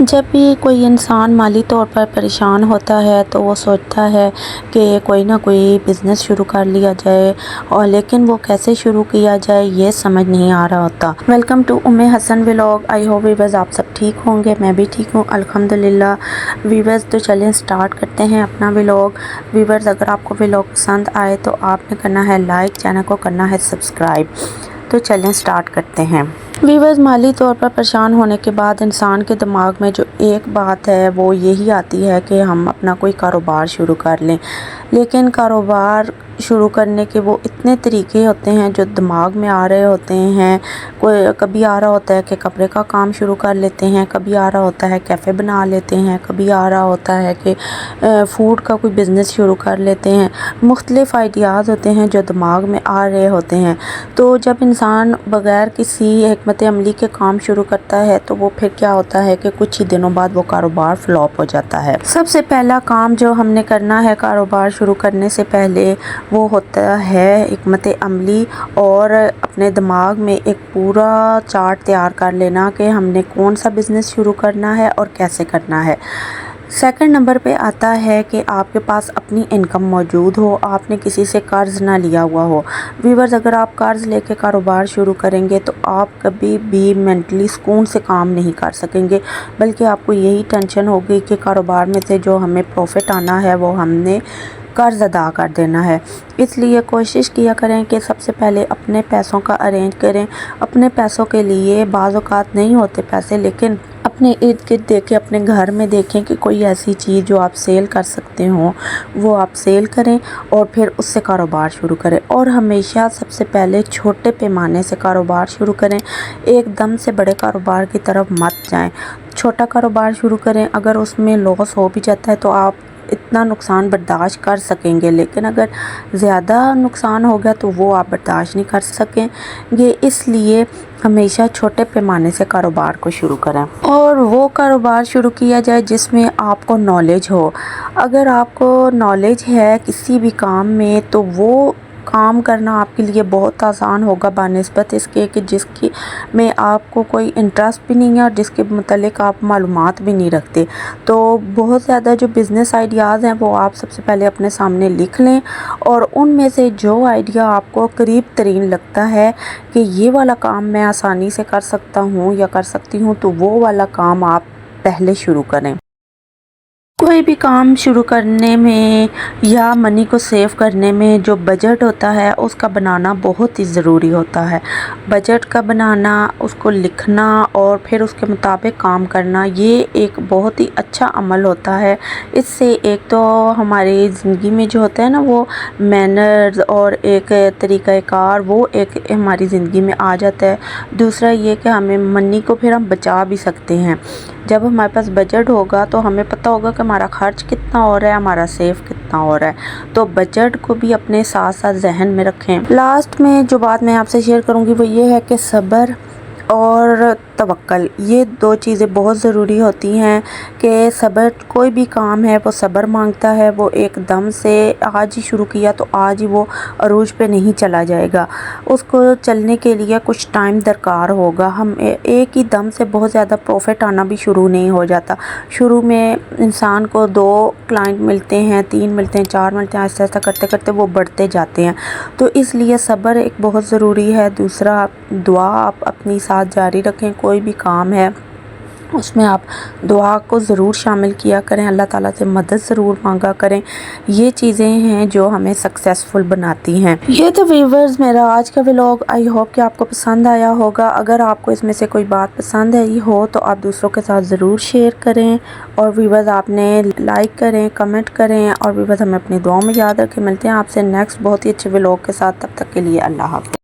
जब भी कोई इंसान माली तौर पर परेशान होता है तो वो सोचता है कि कोई ना कोई बिज़नेस शुरू कर लिया जाए, और लेकिन वो कैसे शुरू किया जाए ये समझ नहीं आ रहा होता। Welcome to Umme Hasan vlog. I hope viewers आप सब ठीक होंगे, मैं भी ठीक हूँ अल्हम्दुलिल्लाह। वीवर्स तो चलें स्टार्ट करते हैं अपना व्लॉग। वीवर्स अगर आपको व्लॉग पसंद आए तो आपने करना है लाइक, चैनल को करना है सब्सक्राइब। तो चलें स्टार्ट करते हैं। वीवर्स, माली तौर पर परेशान होने के बाद इंसान के दिमाग में जो एक बात है वो यही आती है कि हम अपना कोई कारोबार शुरू कर लें, लेकिन कारोबार शुरू करने के वो इतने तरीके होते हैं जो दिमाग में आ रहे होते हैं। कोई कभी आ रहा होता है कि कपड़े का काम शुरू कर लेते हैं, कभी आ रहा होता है कैफ़े बना लेते हैं, कभी आ रहा होता है कि फ़ूड का कोई बिज़नेस शुरू कर लेते हैं। मुख्तलिफ़ आइडियाज़ होते हैं जो दिमाग में आ रहे होते हैं। तो जब इंसान बग़ैर किसी हिकमत अमली के काम शुरू करता है तो वो फिर क्या होता है कि कुछ ही दिनों बाद वो कारोबार फ्लॉप हो जाता है। सबसे पहला काम जो हमने करना है कारोबार शुरू करने से पहले वो होता है हिकमत अमली, और अपने दिमाग में एक पूरा चार्ट तैयार कर लेना कि हमने कौन सा बिज़नेस शुरू करना है और कैसे करना है। सेकंड नंबर पे आता है कि आपके पास अपनी इनकम मौजूद हो, आपने किसी से कर्ज़ ना लिया हुआ हो। व्यूअर्स, अगर आप कर्ज़ लेके कारोबार शुरू करेंगे तो आप कभी भी मेंटली सुकून से काम नहीं कर सकेंगे, बल्कि आपको यही टेंशन होगी कि कारोबार में से जो हमें प्रॉफिट आना है वो हमने कर्ज़ अदा कर देना है। इसलिए कोशिश किया करें कि सबसे पहले अपने पैसों का अरेंज करें। अपने पैसों के लिए बाज़ औक़ात नहीं होते पैसे, लेकिन अपने इर्द गिर्द देखें, अपने घर में देखें कि कोई ऐसी चीज़ जो आप सेल कर सकते हो वो आप सेल करें और फिर उससे कारोबार शुरू करें। और हमेशा सबसे पहले छोटे पैमाने से कारोबार शुरू करें, एकदम से बड़े कारोबार की तरफ मत जाएं। छोटा कारोबार शुरू करें, अगर उसमें लॉस हो भी जाता है तो आप इतना नुकसान बर्दाश्त कर सकेंगे, लेकिन अगर ज़्यादा नुकसान हो गया तो वो आप बर्दाश्त नहीं कर सकेंगे। इसलिए हमेशा छोटे पैमाने से कारोबार को शुरू करें और वो कारोबार शुरू किया जाए जिसमें आपको नॉलेज हो। अगर आपको नॉलेज है किसी भी काम में तो वो काम करना आपके लिए बहुत आसान होगा बनिस्बत इसके कि जिसकी में आपको कोई इंटरेस्ट भी नहीं है और जिसके मतलब आप मालूमात भी नहीं रखते। तो बहुत ज़्यादा जो बिज़नेस आइडियाज़ हैं वो आप सबसे पहले अपने सामने लिख लें, और उनमें से जो आइडिया आपको करीब तरीन लगता है कि ये वाला काम मैं आसानी से कर सकता हूँ या कर सकती हूँ, तो वो वाला काम आप पहले शुरू करें। कोई भी काम शुरू करने में या मनी को सेव करने में जो बजट होता है उसका बनाना बहुत ही ज़रूरी होता है। बजट का बनाना, उसको लिखना और फिर उसके मुताबिक काम करना, ये एक बहुत ही अच्छा अमल होता है। इससे एक तो हमारी ज़िंदगी में जो होता है ना वो मैनर्स और एक तरीक़ाकार वो एक हमारी ज़िंदगी में आ जाता है। दूसरा ये कि हमें मनी को फिर हम बचा भी सकते हैं। जब हमारे पास बजट होगा तो हमें पता होगा कि हमारा खर्च कितना हो रहा है, हमारा सेव कितना हो रहा है। तो बजट को भी अपने साथ साथ जहन में रखें। लास्ट में जो बात मैं आपसे शेयर करूंगी वो ये है कि सब्र और तवक्कल, ये दो चीज़ें बहुत ज़रूरी होती हैं। कि सब्र, कोई भी काम है वो सब्र मांगता है। वो एकदम से आज ही शुरू किया तो आज ही वो अरूज पे नहीं चला जाएगा, उसको चलने के लिए कुछ टाइम दरकार होगा। हम एक ही दम से बहुत ज़्यादा प्रॉफिट आना भी शुरू नहीं हो जाता। शुरू में इंसान को 2 क्लाइंट मिलते हैं, 3 मिलते हैं, 4 मिलते हैं, ऐसा ऐसा करते करते वो बढ़ते जाते हैं। तो इसलिए सब्र एक बहुत ज़रूरी है। दूसरा, दुआ आप अपनी साथ जारी रखें। कोई भी काम है उसमें आप दुआ को ज़रूर शामिल किया करें, अल्लाह ताला से मदद ज़रूर मांगा करें। ये चीज़ें हैं जो हमें सक्सेसफुल बनाती हैं। ये तो व्यूअर्स मेरा आज का व्लॉग, आई होप कि आपको पसंद आया होगा। अगर आपको इसमें से कोई बात पसंद आई हो तो आप दूसरों के साथ ज़रूर शेयर करें, और व्यूअर्स आपने लाइक करें, कमेंट करें, और व्यूअर्स हमें अपनी दुआओं में याद रखें। मिलते हैं आपसे नेक्स्ट बहुत ही अच्छे व्लॉग के साथ, तब तक के लिए अल्लाह हाफ़िज़।